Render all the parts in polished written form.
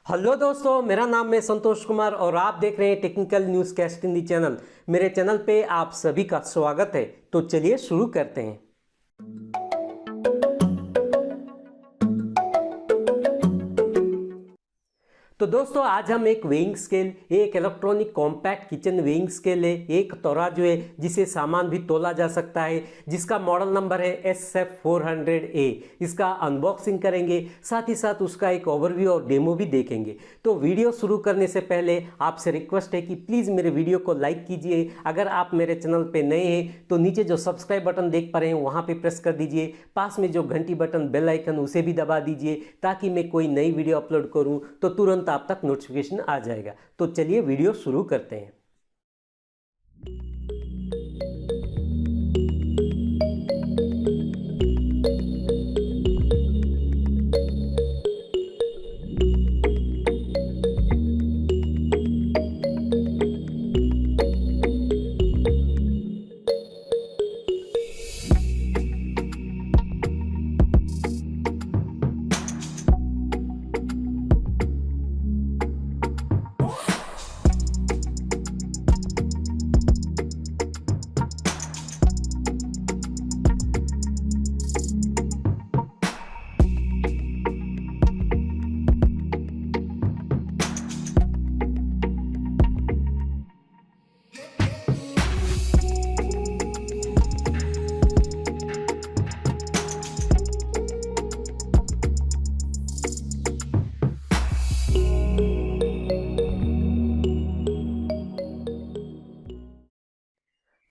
Hello दोस्तों, मेरा नाम है संतोष कुमार और आप देख रहे हैं technical news cast Hindi channel. मेरे चैनल पे आप सभी का स्वागत है। तो चलिए शुरू करते हैं। तो दोस्तों, आज हम एक वेइंग स्केल, एक electronic compact kitchen weighing scale है, एक तराजू है जिसे सामान भी तोला जा सकता है, जिसका मॉडल नंबर है SF400A। इसका अनबॉक्सिंग करेंगे, साथ ही साथ उसका एक ओवरव्यू और डेमो भी देखेंगे। तो वीडियो शुरू करने से पहले आपसे रिक्वेस्ट है कि प्लीज़ मेरे वीडियो को लाइक कीजिए। अगर आप मेरे चैनल पर नए हैं तो नीचे जो सब्सक्राइब बटन देख पा रहे हैं वहाँ पर प्रेस कर दीजिए। पास में जो घंटी बटन बेल आइकन उसे भी दबा दीजिए, ताकि मैं कोई नई वीडियो अपलोड करूँ तो तुरंत आप तक नोटिफिकेशन आ जाएगा। तो चलिए वीडियो शुरू करते हैं।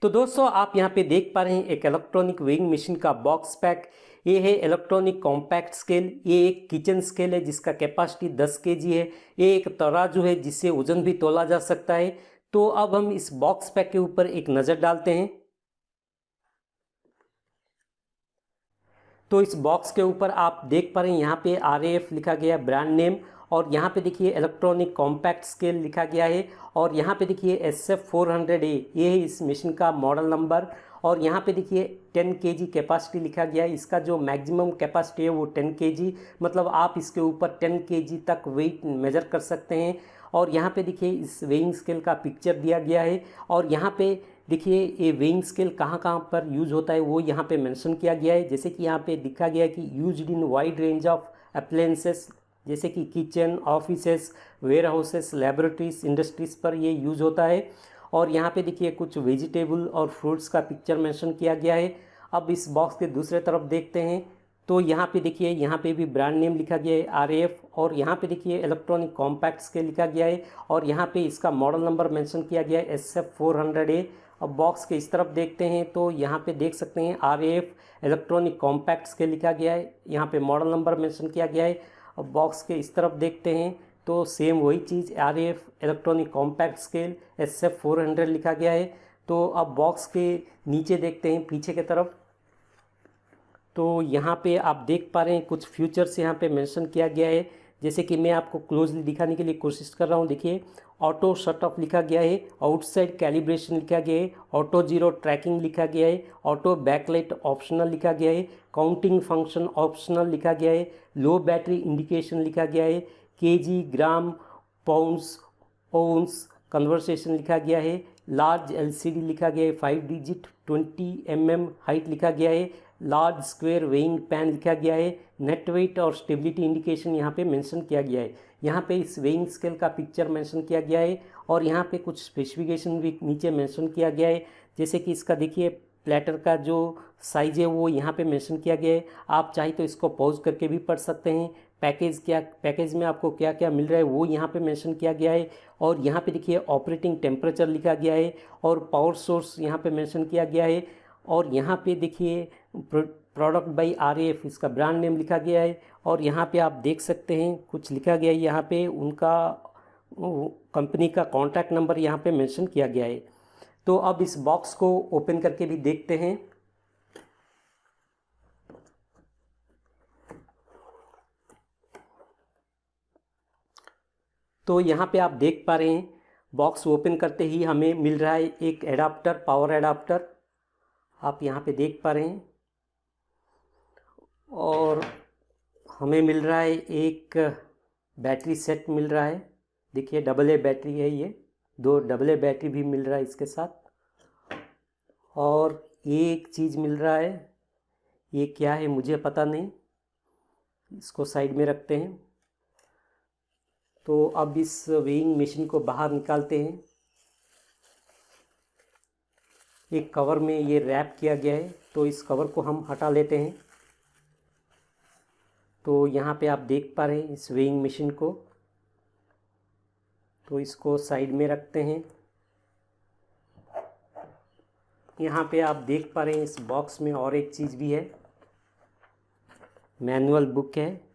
तो दोस्तों, आप यहाँ पे देख पा रहे हैं एक इलेक्ट्रॉनिक वेइंग मशीन का बॉक्स पैक। ये है इलेक्ट्रॉनिक कॉम्पैक्ट स्केल। ये एक किचन स्केल है जिसका कैपेसिटी 10 kg है। ये एक तराजू है जिससे वजन भी तोला जा सकता है। तो अब हम इस बॉक्स पैक के ऊपर एक नज़र डालते हैं। तो इस बॉक्स के ऊपर आप देख पा रहे हैं यहाँ पे RAF लिखा गया है, ब्रांड नेम। और यहाँ पे देखिए इलेक्ट्रॉनिक कॉम्पैक्ट स्केल लिखा गया है। और यहाँ पे देखिए SF400A, ये है इस मशीन का मॉडल नंबर। और यहाँ पे देखिए 10 kg कैपेसिटी लिखा गया है। इसका जो मैक्सिमम कैपेसिटी है वो 10 kg, मतलब आप इसके ऊपर 10 kg तक वेट मेजर कर सकते हैं। और यहाँ पे देखिए इस वेइंग स्केल का पिक्चर दिया गया है। और यहाँ पे देखिए ये वेइंग स्केल कहाँ कहाँ पर यूज होता है वो यहाँ पे मेंशन किया गया है। जैसे कि यहाँ पे दिखा गया है कि used in wide range of appliances, जैसे कि kitchen, offices, warehouses, laboratories, industries पर ये यूज होता है। और यहाँ पे देखिए कुछ वेजिटेबल और फ्रूट्स का पिक्चर मेंशन किया गया है। अब इस बॉक्स के दूसरे तरफ देखते हैं। तो यहाँ पे देखिए, यहाँ पे भी ब्रांड नेम लिखा गया है RAF। और यहाँ पे देखिए इलेक्ट्रॉनिक कॉम्पैक्ट स्केल लिखा गया है। और यहाँ पे इसका मॉडल नंबर मेंशन किया गया है SF400A। अब बॉक्स के इस तरफ देखते हैं तो यहाँ पे देख सकते हैं RAF इलेक्ट्रॉनिक कॉम्पैक्ट स्केल लिखा गया है। यहाँ पे मॉडल नंबर मेंशन किया गया है। अब बॉक्स के इस तरफ देखते हैं तो सेम वही चीज़, RAF electronic compact scale SF400 लिखा गया है। तो अब बॉक्स के नीचे देखते हैं, पीछे की तरफ। तो यहाँ पे आप देख पा रहे हैं कुछ फ्यूचर्स यहाँ पे मेंशन किया गया है। जैसे कि मैं आपको क्लोजली दिखाने के लिए कोशिश कर रहा हूँ। देखिए ऑटो शट ऑफ लिखा गया है, आउटसाइड कैलिब्रेशन लिखा गया है, ऑटो जीरो ट्रैकिंग लिखा गया है, ऑटो बैकलाइट ऑप्शनल लिखा गया है, काउंटिंग फंक्शन ऑप्शनल लिखा गया है, लो बैटरी इंडिकेशन लिखा गया है, केजी, ग्राम, पाउंड्स, ओंस कन्वर्सेशन लिखा गया है, लार्ज LCD लिखा गया है, 5 डिजिट 20 mm हाइट लिखा गया है, लार्ज स्क्वायर वेइंग पैन लिखा गया है, नेट वेट और स्टेबिलिटी इंडिकेशन यहाँ पे मेंशन किया गया है। यहाँ पे इस वेइंग स्केल का पिक्चर मेंशन किया गया है। और यहाँ पे कुछ स्पेसिफिकेशन भी नीचे मेंशन किया गया है। जैसे कि इसका देखिए प्लेटर का जो साइज है वो यहाँ पे मेंशन किया गया है। आप चाहे तो इसको पॉज करके भी पढ़ सकते हैं। पैकेज में आपको क्या क्या मिल रहा है वो यहाँ पे मेंशन किया गया है। और यहाँ पे देखिए ऑपरेटिंग टेम्परेचर लिखा गया है और पावर सोर्स यहाँ पे मेंशन किया गया है। और यहाँ पे देखिए प्रोडक्ट बाय RAF, इसका ब्रांड नेम लिखा गया है। और यहाँ पे आप देख सकते हैं कुछ लिखा गया है, यहाँ पे उनका कंपनी का कॉन्टैक्ट नंबर यहाँ पे मेंशन किया गया है। तो अब इस बॉक्स को ओपन करके भी देखते हैं। तो यहाँ पे आप देख पा रहे हैं बॉक्स ओपन करते ही हमें मिल रहा है एक एडाप्टर, पावर एडाप्टर, आप यहाँ पे देख पा रहे हैं। और हमें मिल रहा है एक बैटरी सेट मिल रहा है। देखिए डबल ए बैटरी है ये, 2 डबल ए बैटरी भी मिल रहा है इसके साथ। और ये एक चीज़ मिल रहा है, ये क्या है मुझे पता नहीं, इसको साइड में रखते हैं। तो अब इस वेइंग मशीन को बाहर निकालते हैं। एक कवर में ये रैप किया गया है, तो इस कवर को हम हटा लेते हैं। तो यहाँ पे आप देख पा रहे हैं इस वेइंग मशीन को, तो इसको साइड में रखते हैं। यहाँ पे आप देख पा रहे हैं इस बॉक्स में और एक चीज़ भी है, मैनुअल बुक है।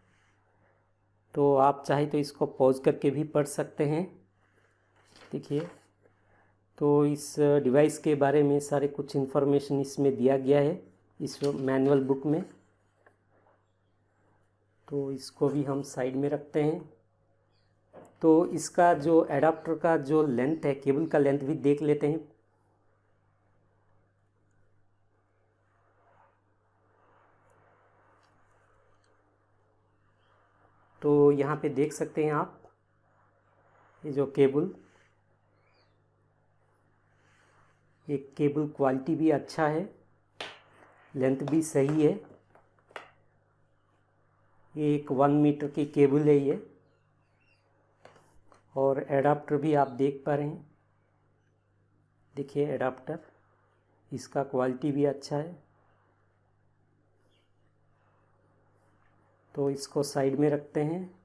तो आप चाहे तो इसको पॉज करके भी पढ़ सकते हैं। देखिए, तो इस डिवाइस के बारे में सारे कुछ इन्फॉर्मेशन इसमें दिया गया है इस मैनुअल बुक में। तो इसको भी हम साइड में रखते हैं। तो इसका जो एडाप्टर का जो लेंथ है, केबल का लेंथ भी देख लेते हैं। तो यहाँ पे देख सकते हैं आप, ये जो केबल, ये केबल क्वालिटी भी अच्छा है, लेंथ भी सही है। ये एक 1 मीटर की केबल है ये। और एडाप्टर भी आप देख पा रहे हैं, देखिए एडाप्टर, इसका क्वालिटी भी अच्छा है। तो इसको साइड में रखते हैं।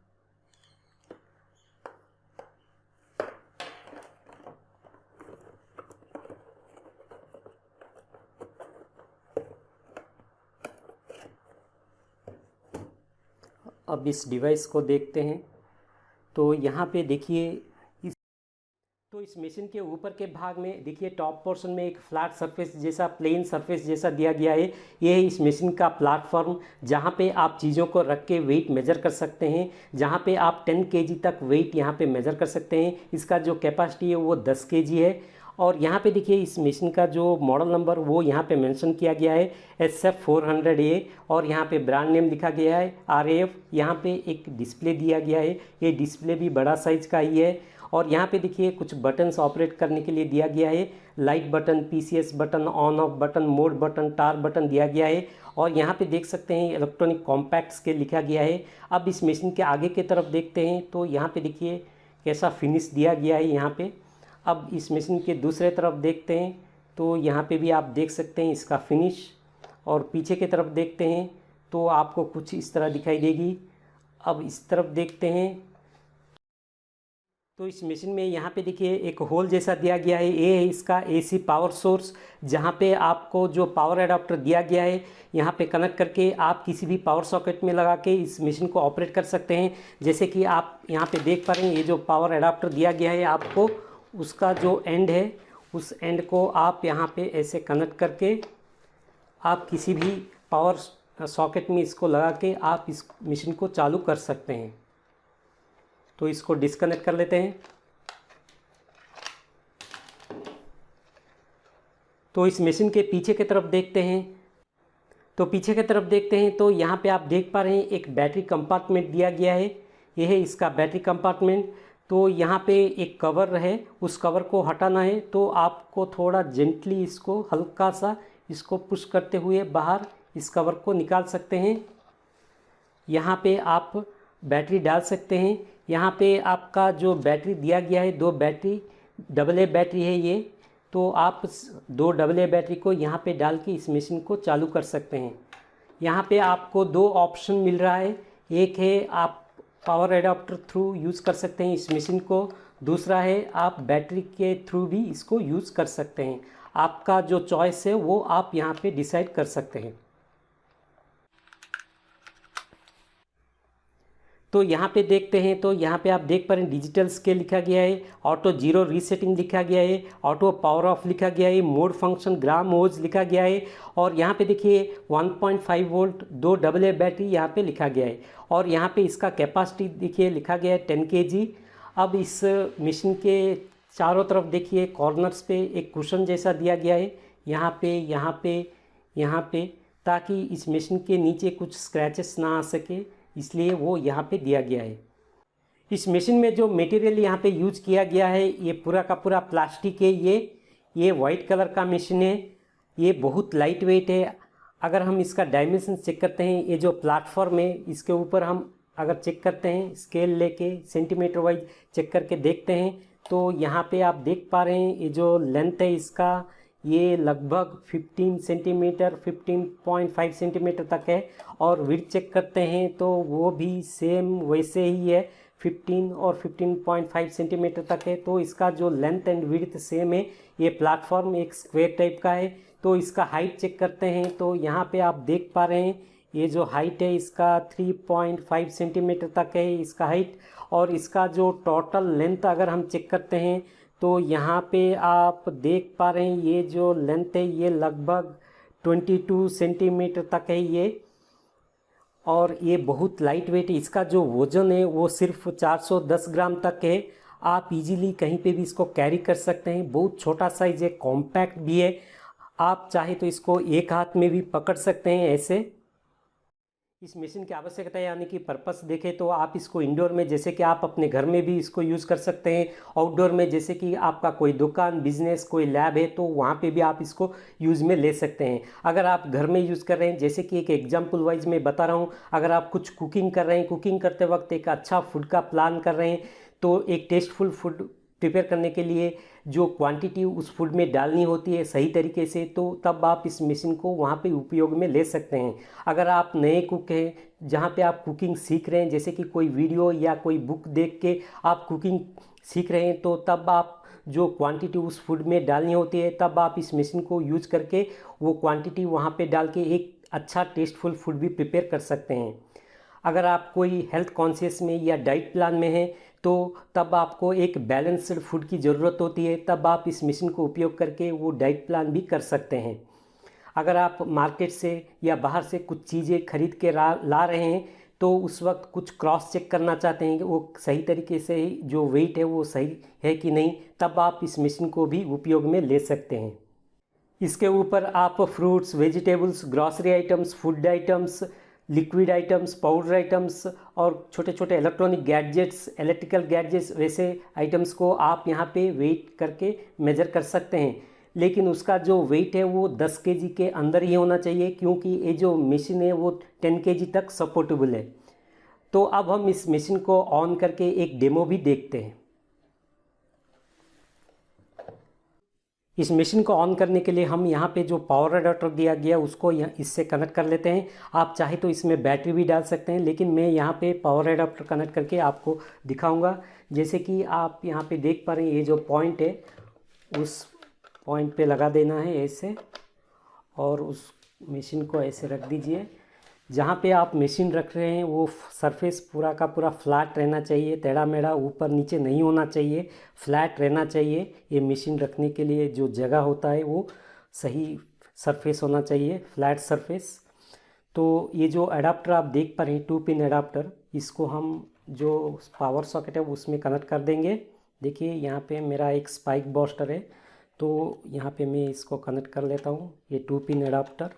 अब इस डिवाइस को देखते हैं। तो यहाँ पे देखिए इस मशीन के ऊपर के भाग में देखिए टॉप पोर्शन में एक फ्लैट सरफेस जैसा, प्लेन सरफेस जैसा दिया गया है। ये है इस मशीन का प्लेटफॉर्म, जहाँ पे आप चीज़ों को रख के वेट मेजर कर सकते हैं, जहाँ पे आप 10 kg तक वेट यहाँ पे मेजर कर सकते हैं। इसका जो कैपेसिटी है वो 10 kg है। और यहाँ पे देखिए इस मशीन का जो मॉडल नंबर वो यहाँ पे मेंशन किया गया है SF400A, और यहाँ पे ब्रांड नेम लिखा गया है RAF। यहाँ पे एक डिस्प्ले दिया गया है, ये डिस्प्ले भी बड़ा साइज का ही है। और यहाँ पे देखिए कुछ बटन्स ऑपरेट करने के लिए दिया गया है, light button, PCS button, on off button, mode button, tar button दिया गया है। और यहाँ पे देख सकते हैं इलेक्ट्रॉनिक कॉम्पैक्ट्स के लिखा गया है। अब इस मशीन के आगे की तरफ देखते हैं, तो यहाँ पे देखिए कैसा फिनिश दिया गया है यहाँ पे। अब इस मशीन के दूसरे तरफ देखते हैं, तो यहाँ पे भी आप देख सकते हैं इसका फिनिश। और पीछे की तरफ देखते हैं तो आपको कुछ इस तरह दिखाई देगी। अब इस तरफ देखते हैं तो इस मशीन में यहाँ पे देखिए एक होल जैसा दिया गया है, ये है इसका AC पावर सोर्स, जहाँ पे आपको जो पावर एडाप्टर दिया गया है यहाँ पे कनेक्ट करके आप किसी भी पावर सॉकेट में लगा के इस मशीन को ऑपरेट कर सकते हैं। जैसे कि आप यहाँ पे देख पा रहे हैं, ये जो पावर एडाप्टर दिया गया है आपको, उसका जो एंड है उस एंड को आप यहाँ पे ऐसे कनेक्ट करके आप किसी भी पावर सॉकेट में इसको लगा के आप इस मशीन को चालू कर सकते हैं। तो इसको डिस्कनेक्ट कर लेते हैं। तो इस मशीन के पीछे की तरफ देखते हैं, तो यहाँ पे आप देख पा रहे हैं एक बैटरी कंपार्टमेंट दिया गया है, यह है इसका बैटरी कंपार्टमेंट। तो यहाँ पे एक कवर है, उस कवर को हटाना है तो आपको थोड़ा जेंटली इसको हल्का सा इसको पुश करते हुए बाहर इस कवर को निकाल सकते हैं। यहाँ पे आप बैटरी डाल सकते हैं। यहाँ पे आपका जो बैटरी दिया गया है, 2 बैटरी, डबल ए बैटरी है ये, तो आप 2 डबल ए बैटरी को यहाँ पे डाल के इस मशीन को चालू कर सकते हैं। यहाँ पे आपको 2 ऑप्शन मिल रहा है, एक है आप पावर एडाप्टर थ्रू यूज़ कर सकते हैं इस मशीन को, दूसरा है आप बैटरी के थ्रू भी इसको यूज़ कर सकते हैं। आपका जो चॉइस है वो आप यहाँ पे डिसाइड कर सकते हैं। तो यहाँ पे देखते हैं, तो यहाँ पे आप देख पा रहे हैं डिजिटल स्केल लिखा गया है, ऑटो जीरो रीसेटिंग लिखा गया है, ऑटो पावर ऑफ लिखा गया है, मोड फंक्शन ग्राम ओज लिखा गया है। और यहाँ पे देखिए 1.5 वोल्ट 2 डबल ए बैटरी यहाँ पे लिखा गया है। और यहाँ पे इसका कैपेसिटी देखिए लिखा गया है 10 kg। अब इस मशीन के चारों तरफ देखिए कॉर्नर्स पे एक कुशन जैसा दिया गया है, यहाँ पे, यहाँ पे, यहाँ पे, ताकि इस मशीन के नीचे कुछ स्क्रैचेस ना आ सके, इसलिए वो यहाँ पे दिया गया है। इस मशीन में जो मटेरियल यहाँ पे यूज किया गया है ये पूरा का पूरा प्लास्टिक है। ये वाइट कलर का मशीन है। ये बहुत लाइट वेट है। अगर हम इसका डायमेंशन चेक करते हैं, ये जो प्लेटफॉर्म है इसके ऊपर हम अगर चेक करते हैं स्केल लेके सेंटीमीटर वाइज चेक करके देखते हैं तो यहाँ पे आप देख पा रहे हैं ये जो लेंथ है इसका ये लगभग 15 सेंटीमीटर 15.5 सेंटीमीटर तक है। और विड्थ चेक करते हैं तो वो भी सेम वैसे ही है, 15 और 15.5 सेंटीमीटर तक है। तो इसका जो लेंथ एंड विड्थ सेम है। ये प्लेटफॉर्म एक स्क्वायर टाइप का है। तो इसका हाइट चेक करते हैं तो यहाँ पे आप देख पा रहे हैं ये जो हाइट है इसका 3.5 सेंटीमीटर तक है इसका हाइट। और इसका जो टोटल लेंथ अगर हम चेक करते हैं तो यहाँ पे आप देख पा रहे हैं ये जो लेंथ है ये लगभग 22 सेंटीमीटर तक है ये। और ये बहुत लाइट वेट है। इसका जो वज़न है वो सिर्फ 410 ग्राम तक है। आप इजीली कहीं पे भी इसको कैरी कर सकते हैं। बहुत छोटा साइज है, कॉम्पैक्ट भी है। आप चाहे तो इसको एक हाथ में भी पकड़ सकते हैं ऐसे। इस मशीन की आवश्यकता यानी कि पर्पस देखें तो आप इसको इंडोर में जैसे कि आप अपने घर में भी इसको यूज़ कर सकते हैं। आउटडोर में जैसे कि आपका कोई दुकान बिजनेस कोई लैब है तो वहाँ पे भी आप इसको यूज़ में ले सकते हैं। अगर आप घर में यूज़ कर रहे हैं जैसे कि एक एग्जांपल वाइज मैं बता रहा हूँ, अगर आप कुछ कुकिंग कर रहे हैं, कुकिंग करते वक्त एक अच्छा फूड का प्लान कर रहे हैं तो एक टेस्टफुल फूड प्रिपेयर करने के लिए जो क्वांटिटी उस फूड में डालनी होती है सही तरीके से, तो तब आप इस मशीन को वहाँ पे उपयोग में ले सकते हैं। अगर आप नए कुक हैं जहाँ पे आप कुकिंग सीख रहे हैं, जैसे कि कोई वीडियो या कोई बुक देख के आप कुकिंग सीख रहे हैं, तो तब आप जो क्वांटिटी उस फूड में डालनी होती है तब आप इस मशीन को यूज करके वो क्वांटिटी वहाँ पे डाल के एक अच्छा टेस्टफुल फूड भी प्रिपेयर कर सकते हैं। अगर आप कोई हेल्थ कॉन्शियस में या डाइट प्लान में हैं तो तब आपको एक बैलेंस्ड फूड की ज़रूरत होती है, तब आप इस मशीन को उपयोग करके वो डाइट प्लान भी कर सकते हैं। अगर आप मार्केट से या बाहर से कुछ चीज़ें खरीद के ला रहे हैं तो उस वक्त कुछ क्रॉस चेक करना चाहते हैं कि वो सही तरीके से जो वेट है वो सही है कि नहीं, तब आप इस मशीन को भी उपयोग में ले सकते हैं। इसके ऊपर आप fruits, vegetables, grocery items, food items, liquid items, powder items और छोटे छोटे इलेक्ट्रॉनिक गैजेट्स, इलेक्ट्रिकल गैजेट्स वैसे आइटम्स को आप यहाँ पे वेट करके मेजर कर सकते हैं। लेकिन उसका जो वेट है वो 10 केजी के अंदर ही होना चाहिए, क्योंकि ये जो मशीन है वो 10 केजी तक सपोर्टेबल है। तो अब हम इस मशीन को ऑन करके एक डेमो भी देखते हैं। इस मशीन को ऑन करने के लिए हम यहाँ पे जो पावर अडाप्टर दिया गया उसको इससे कनेक्ट कर लेते हैं। आप चाहे तो इसमें बैटरी भी डाल सकते हैं, लेकिन मैं यहाँ पे पावर अडाप्टर कनेक्ट करके आपको दिखाऊंगा। जैसे कि आप यहाँ पे देख पा रहे हैं ये जो पॉइंट है उस पॉइंट पे लगा देना है ऐसे, और उस मशीन को ऐसे रख दीजिए। जहाँ पे आप मशीन रख रहे हैं वो सरफेस पूरा का पूरा फ्लैट रहना चाहिए, टेढ़ा मेढ़ा ऊपर नीचे नहीं होना चाहिए, फ्लैट रहना चाहिए। ये मशीन रखने के लिए जो जगह होता है वो सही सरफेस होना चाहिए, फ्लैट सरफेस। तो ये जो अडाप्टर आप देख पा रहे हैं 2 पिन अडाप्टर, इसको हम जो पावर सॉकेट है उसमें कनेक्ट कर देंगे। देखिए यहाँ पे मेरा एक स्पाइक बूस्टर है, तो यहाँ पे मैं इसको कनेक्ट कर लेता हूँ ये 2 पिन अडाप्टर।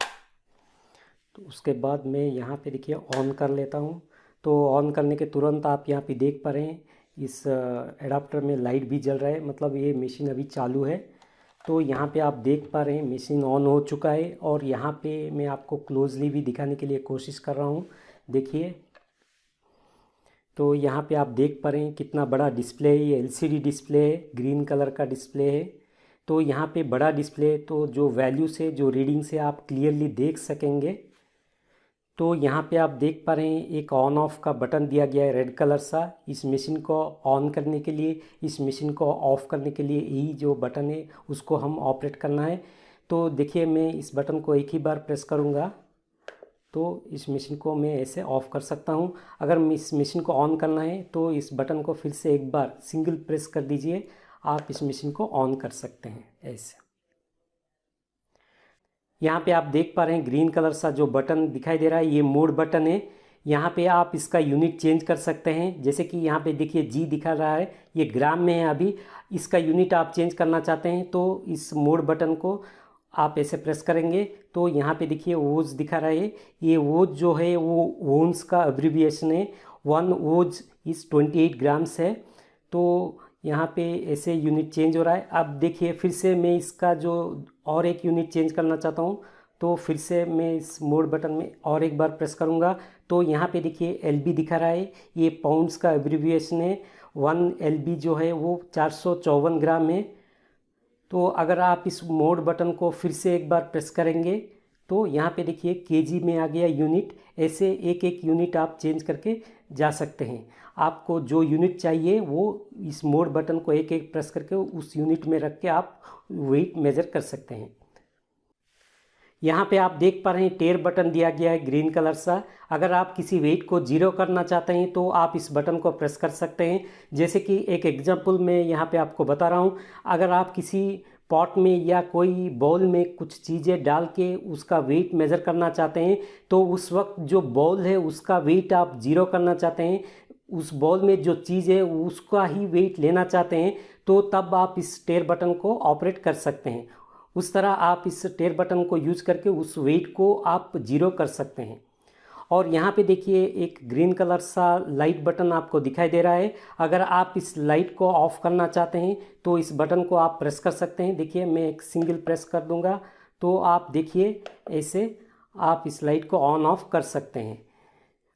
तो उसके बाद मैं यहाँ पे देखिए ऑन कर लेता हूँ। तो ऑन करने के तुरंत आप यहाँ पे देख पा रहे हैं इस एडाप्टर में लाइट भी जल रहा है, मतलब ये मशीन अभी चालू है। तो यहाँ पे आप देख पा रहे हैं मशीन ऑन हो चुका है। और यहाँ पे मैं आपको क्लोजली भी दिखाने के लिए कोशिश कर रहा हूँ, देखिए। तो यहाँ पे आप देख पा रहे हैं कितना बड़ा डिस्प्ले है, ये LCD डिस्प्ले है, ग्रीन कलर का डिस्प्ले है। तो यहाँ पे बड़ा डिस्प्ले, तो जो वैल्यू से जो रीडिंग से आप क्लियरली देख सकेंगे। तो यहाँ पे आप देख पा रहे हैं एक ऑन ऑफ का बटन दिया गया है रेड कलर सा। इस मशीन को ऑन करने के लिए, इस मशीन को ऑफ़ करने के लिए यही जो बटन है उसको हम ऑपरेट करना है। तो देखिए मैं इस बटन को एक ही बार प्रेस करूँगा तो इस मशीन को मैं ऐसे ऑफ़ कर सकता हूँ। अगर इस मशीन को ऑन करना है तो इस बटन को फिर से एक बार सिंगल प्रेस कर दीजिए, आप इस मशीन को ऑन कर सकते हैं ऐसे। यहाँ पे आप देख पा रहे हैं ग्रीन कलर सा जो बटन दिखाई दे रहा है, ये मोड बटन है। यहाँ पे आप इसका यूनिट चेंज कर सकते हैं। जैसे कि यहाँ पे देखिए जी दिखा रहा है, ये ग्राम में है अभी। इसका यूनिट आप चेंज करना चाहते हैं तो इस मोड बटन को आप ऐसे प्रेस करेंगे तो यहाँ पे देखिए वोज दिखा रहा है। ये वोज जो है वो वोन्स का एब्रिविएशन है। 1 ओज इज़ 28 ग्राम्स है। तो यहाँ पे ऐसे यूनिट चेंज हो रहा है। अब देखिए फिर से मैं इसका जो और एक यूनिट चेंज करना चाहता हूँ, तो फिर से मैं इस मोड बटन में और एक बार प्रेस करूँगा तो यहाँ पे देखिए एलबी दिखा रहा है, ये पाउंड्स का एब्रीविएशन है। 1 एलबी जो है वो 454 ग्राम है। तो अगर आप इस मोड बटन को फिर से एक बार प्रेस करेंगे तो यहाँ पे देखिए केजी में आ गया यूनिट। ऐसे एक एक यूनिट आप चेंज करके जा सकते हैं। आपको जो यूनिट चाहिए वो इस मोड बटन को एक एक प्रेस करके उस यूनिट में रख के आप वेट मेज़र कर सकते हैं। यहाँ पे आप देख पा रहे हैं टेयर बटन दिया गया है ग्रीन कलर सा। अगर आप किसी वेट को जीरो करना चाहते हैं तो आप इस बटन को प्रेस कर सकते हैं। जैसे कि एक एग्जांपल मैं यहाँ पे आपको बता रहा हूँ, अगर आप किसी पॉट में या कोई बाउल में कुछ चीज़ें डाल के उसका वेट मेज़र करना चाहते हैं, तो उस वक्त जो बाउल है उसका वेट आप जीरो करना चाहते हैं, उस बाउल में जो चीज़ है उसका ही वेट लेना चाहते हैं, तो तब आप इस टेयर बटन को ऑपरेट कर सकते हैं। उस तरह आप इस टेयर बटन को यूज करके उस वेट को आप जीरो कर सकते हैं। और यहाँ पे देखिए एक ग्रीन कलर सा लाइट बटन आपको दिखाई दे रहा है। अगर आप इस लाइट को ऑफ करना चाहते हैं तो इस बटन को आप प्रेस कर सकते हैं। देखिए मैं एक सिंगल प्रेस कर दूंगा तो आप देखिए ऐसे आप इस लाइट को ऑन ऑफ कर सकते हैं।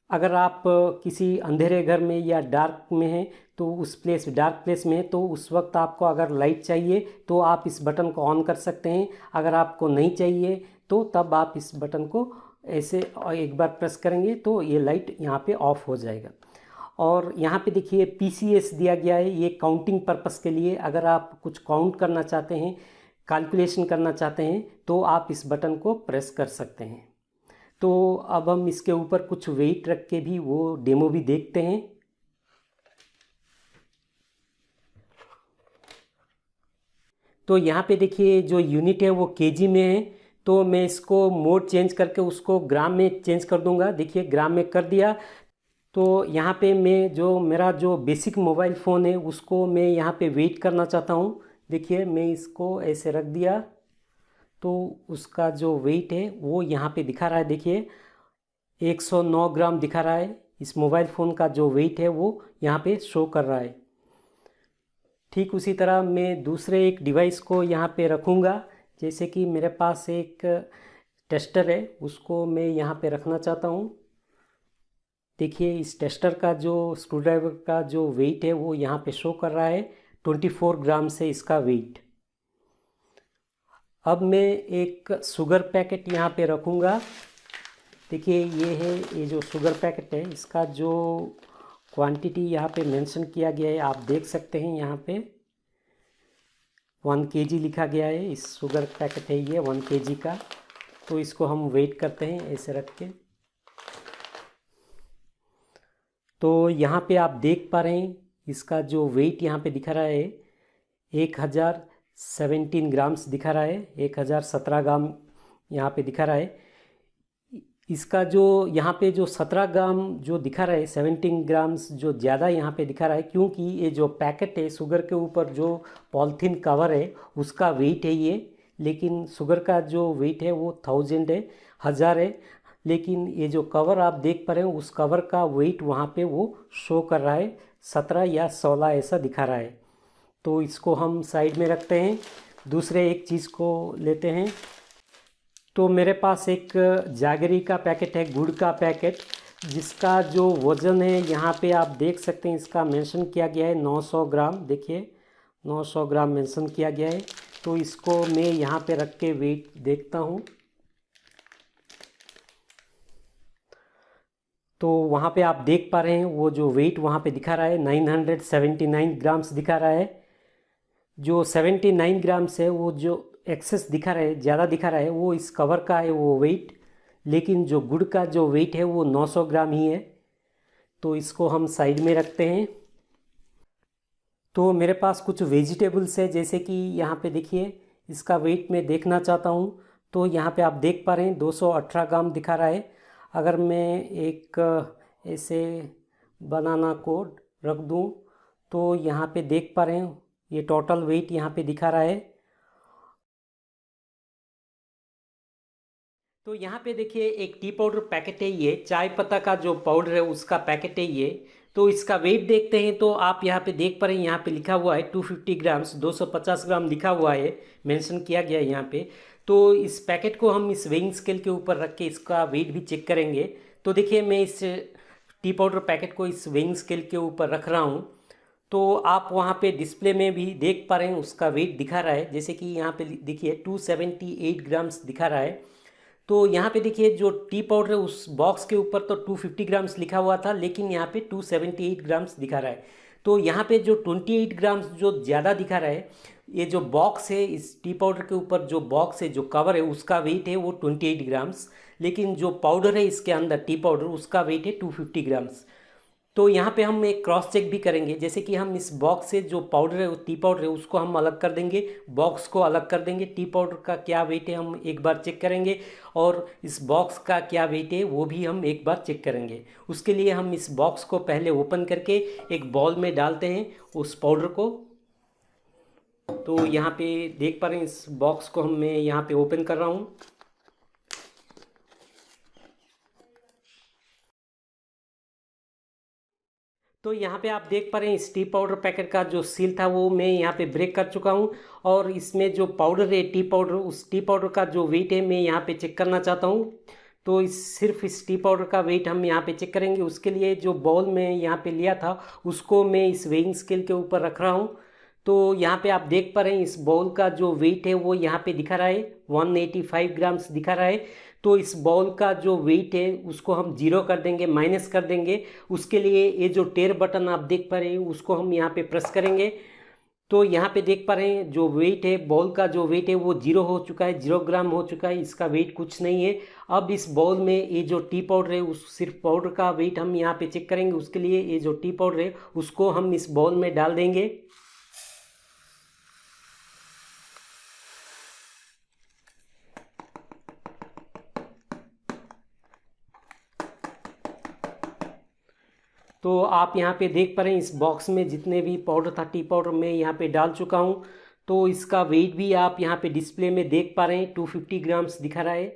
अगर आप किसी अंधेरे घर में या डार्क में हैं तो उस डार्क प्लेस में है तो उस वक्त आपको अगर लाइट चाहिए तो आप इस बटन को ऑन कर सकते हैं। अगर आपको नहीं चाहिए तो तब आप इस बटन को ऐसे एक बार प्रेस करेंगे तो ये लाइट यहाँ पे ऑफ हो जाएगा। और यहाँ पे देखिए PCS दिया गया है, ये काउंटिंग पर्पस के लिए। अगर आप कुछ काउंट करना चाहते हैं, कैलकुलेशन करना चाहते हैं तो आप इस बटन को प्रेस कर सकते हैं। तो अब हम इसके ऊपर कुछ वेट रख के भी वो डेमो भी देखते हैं। तो यहाँ पे देखिए जो यूनिट है वो केजी में है, तो मैं इसको मोड चेंज करके उसको ग्राम में चेंज कर दूंगा। देखिए ग्राम में कर दिया। तो यहाँ पे मैं जो मेरा जो बेसिक मोबाइल फ़ोन है उसको मैं यहाँ पे वेट करना चाहता हूँ। देखिए मैं इसको ऐसे रख दिया तो उसका जो वेट है वो यहाँ पे दिखा रहा है। देखिए 109 ग्राम दिखा रहा है। इस मोबाइल फ़ोन का जो वेट है वो यहाँ पे शो कर रहा है। ठीक उसी तरह मैं दूसरे एक डिवाइस को यहाँ पे रखूँगा। जैसे कि मेरे पास एक टेस्टर है, उसको मैं यहाँ पे रखना चाहता हूँ। देखिए इस टेस्टर का जो स्क्रूड्राइवर का जो वेट है वो यहाँ पे शो कर रहा है 24 ग्राम से इसका वेट। अब मैं एक शुगर पैकेट यहाँ पे रखूँगा। देखिए ये जो शुगर पैकेट है इसका जो क्वांटिटी यहाँ पे मेंशन किया गया है आप देख सकते हैं। यहाँ पे 1 kg लिखा गया है। इस शुगर पैकेट है ये 1 kg का। तो इसको हम वेट करते हैं ऐसे रख के। तो यहाँ पे आप देख पा रहे हैं इसका जो वेट यहाँ पे दिखा रहा है 1017 ग्राम्स दिखा रहा है। 1017 ग्राम यहाँ पे दिखा रहा है। इसका जो यहाँ पे जो 17 ग्राम जो दिखा रहा है 17 ग्राम्स जो ज़्यादा यहाँ पे दिखा रहा है, क्योंकि ये जो पैकेट है शुगर के ऊपर जो पॉलीथीन कवर है उसका वेट है ये। लेकिन शुगर का जो वेट है वो 1000 है, 1000 है। लेकिन ये जो कवर आप देख पा रहे हैं उस कवर का वेट वहाँ पे वो शो कर रहा है 17 या 16 ऐसा दिखा रहा है। तो इसको हम साइड में रखते हैं। दूसरे एक चीज़ को लेते हैं। तो मेरे पास एक जागरी का पैकेट है, गुड़ का पैकेट, जिसका जो वज़न है यहाँ पे आप देख सकते हैं इसका मेंशन किया गया है 900 ग्राम। देखिए 900 ग्राम मेंशन किया गया है। तो इसको मैं यहाँ पे रख के वेट देखता हूँ। तो वहाँ पे आप देख पा रहे हैं वो जो वेट वहाँ पे दिखा रहा है 979 ग्राम्स दिखा रहा है। जो 79 ग्राम्स है वो जो एक्सेस दिखा रहा है, ज़्यादा दिखा रहा है, वो इस कवर का है वो वेट। लेकिन जो गुड़ का जो वेट है वो 900 ग्राम ही है। तो इसको हम साइड में रखते हैं। तो मेरे पास कुछ वेजिटेबल्स है, जैसे कि यहाँ पे देखिए इसका वेट मैं देखना चाहता हूँ। तो यहाँ पे आप देख पा रहे हैं 218 ग्राम दिखा रहा है। अगर मैं एक ऐसे बनाना को रख दूँ तो यहाँ पे देख पा रहे हैं ये टोटल वेट यहाँ पे दिखा रहा है। तो यहाँ पे देखिए एक टी पाउडर पैकेट है, ये चाय पत्ता का जो पाउडर है उसका पैकेट है ये। तो इसका वेट देखते हैं, तो आप यहाँ पे देख पा रहे हैं, यहाँ पे लिखा हुआ है 250 ग्राम्स, 250 ग्राम लिखा हुआ है, मेंशन किया गया है यहाँ पे। तो इस पैकेट को हम इस वेइंग स्केल के ऊपर रख के इसका वेट भी चेक करेंगे। तो देखिए मैं इस टी पाउडर पैकेट को इस वेइंग स्केल के ऊपर रख रहा हूँ। तो आप वहाँ पे डिस्प्ले में भी देख पा रहे हैं उसका वेट दिखा रहा है, जैसे कि यहाँ पे देखिए 278 ग्राम्स दिखा रहा है। तो यहाँ पे देखिए जो टी पाउडर है उस बॉक्स के ऊपर तो 250 ग्राम्स लिखा हुआ था, लेकिन यहाँ पे 278 ग्राम्स दिखा रहा है। तो यहाँ पे जो 28 ग्राम्स जो ज़्यादा दिखा रहा है, ये जो बॉक्स है इस टी पाउडर के ऊपर जो बॉक्स है जो कवर है उसका वेट है वो 28 ग्राम्स, लेकिन जो पाउडर है इसके अंदर टी पाउडर उसका वेट है 250 ग्राम्स। तो यहाँ पे हम एक क्रॉस चेक भी करेंगे, जैसे कि हम इस बॉक्स से जो पाउडर है टी पाउडर है उसको हम अलग कर देंगे, बॉक्स को अलग कर देंगे, टी पाउडर का क्या वेट है हम एक बार चेक करेंगे, और इस बॉक्स का क्या वेट है वो भी हम एक बार चेक करेंगे। उसके लिए हम इस बॉक्स को पहले ओपन करके एक बॉल में डालते हैं उस पाउडर को। तो यहाँ पे देख पा रहे हैं इस बॉक्स को मैं यहाँ पे ओपन कर रहा हूँ। तो यहाँ पे आप देख पा रहे हैं इस टी पाउडर पैकेट का जो सील था वो मैं यहाँ पे ब्रेक कर चुका हूँ, और इसमें जो पाउडर है टी पाउडर, उस टी पाउडर का जो वेट है मैं यहाँ पे चेक करना चाहता हूँ। तो सिर्फ इस टी पाउडर का वेट हम यहाँ पे चेक करेंगे। उसके लिए जो बॉल में यहाँ पे लिया था उसको मैं इस वेइंग स्केल के ऊपर रख रहा हूँ। तो यहाँ पे आप देख पा रहे हैं इस बॉल का जो वेट है वो यहाँ पे दिखा रहा है 185 ग्राम्स दिखा रहा है। तो इस बॉल का जो वेट है उसको हम जीरो कर देंगे, माइनस कर देंगे। उसके लिए ये जो टेयर बटन आप देख पा रहे हैं उसको हम यहाँ पे प्रेस करेंगे। तो यहाँ पे देख पा रहे हैं जो वेट है बॉल का जो वेट है वो जीरो हो चुका है, 0 ग्राम हो चुका है, इसका वेट कुछ नहीं है। अब इस बॉल में ये जो टी पाउडर है उस सिर्फ पाउडर का वेट हम यहाँ पे चेक करेंगे। उसके लिए ये जो टी पाउडर है उसको हम इस बॉल में डाल देंगे। तो आप यहाँ पे देख पा रहे हैं इस बॉक्स में जितने भी पाउडर था टी पाउडर मैं यहाँ पे डाल चुका हूँ। तो इसका वेट भी आप यहाँ पे डिस्प्ले में देख पा रहे हैं 250 ग्राम्स दिखा रहा है।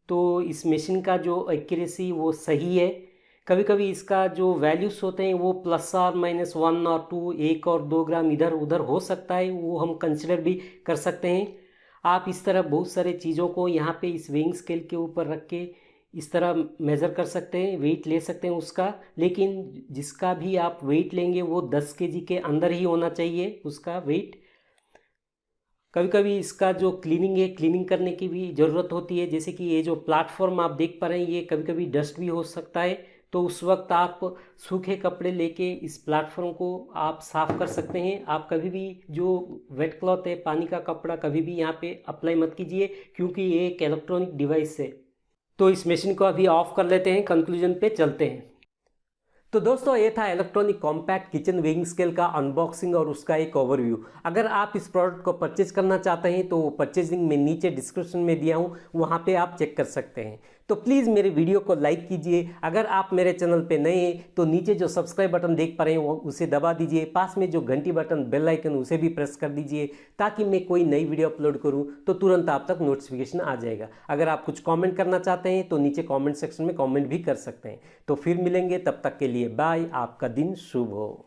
तो इस मशीन का जो एक्यूरेसी वो सही है। कभी कभी इसका जो वैल्यूज़ होते हैं वो +or -1 और 2, 1 और 2 ग्राम इधर उधर हो सकता है, वो हम कंसिडर भी कर सकते हैं। आप इस तरह बहुत सारे चीज़ों को यहाँ पे इस वेइंग स्केल के ऊपर रख के इस तरह मेज़र कर सकते हैं, वेट ले सकते हैं उसका। लेकिन जिसका भी आप वेट लेंगे वो 10 केजी के अंदर ही होना चाहिए उसका वेट। कभी कभी इसका जो क्लीनिंग है, क्लीनिंग करने की भी ज़रूरत होती है, जैसे कि ये जो प्लेटफॉर्म आप देख पा रहे हैं ये कभी कभी डस्ट भी हो सकता है। तो उस वक्त आप सूखे कपड़े लेके इस प्लेटफॉर्म को आप साफ़ कर सकते हैं। आप कभी भी जो वेट क्लॉथ है, पानी का कपड़ा, कभी भी यहाँ पे अप्लाई मत कीजिए, क्योंकि ये एक इलेक्ट्रॉनिक डिवाइस है। तो इस मशीन को अभी ऑफ कर लेते हैं, कंक्लूजन पे चलते हैं। तो दोस्तों ये था electronic compact kitchen weighing scale का अनबॉक्सिंग और उसका एक ओवरव्यू। अगर आप इस प्रोडक्ट को परचेज करना चाहते हैं तो परचेजिंग में नीचे डिस्क्रिप्शन में दिया हूँ, वहाँ पे आप चेक कर सकते हैं। तो प्लीज़ मेरे वीडियो को लाइक कीजिए। अगर आप मेरे चैनल पे नए हैं तो नीचे जो सब्सक्राइब बटन देख पा रहे हैं वो उसे दबा दीजिए। पास में जो घंटी बटन बेल आइकन उसे भी प्रेस कर दीजिए, ताकि मैं कोई नई वीडियो अपलोड करूँ तो तुरंत आप तक नोटिफिकेशन आ जाएगा। अगर आप कुछ कॉमेंट करना चाहते हैं तो नीचे कॉमेंट सेक्शन में कॉमेंट भी कर सकते हैं। तो फिर मिलेंगे, तब तक के लिए बाय। आपका दिन शुभ हो।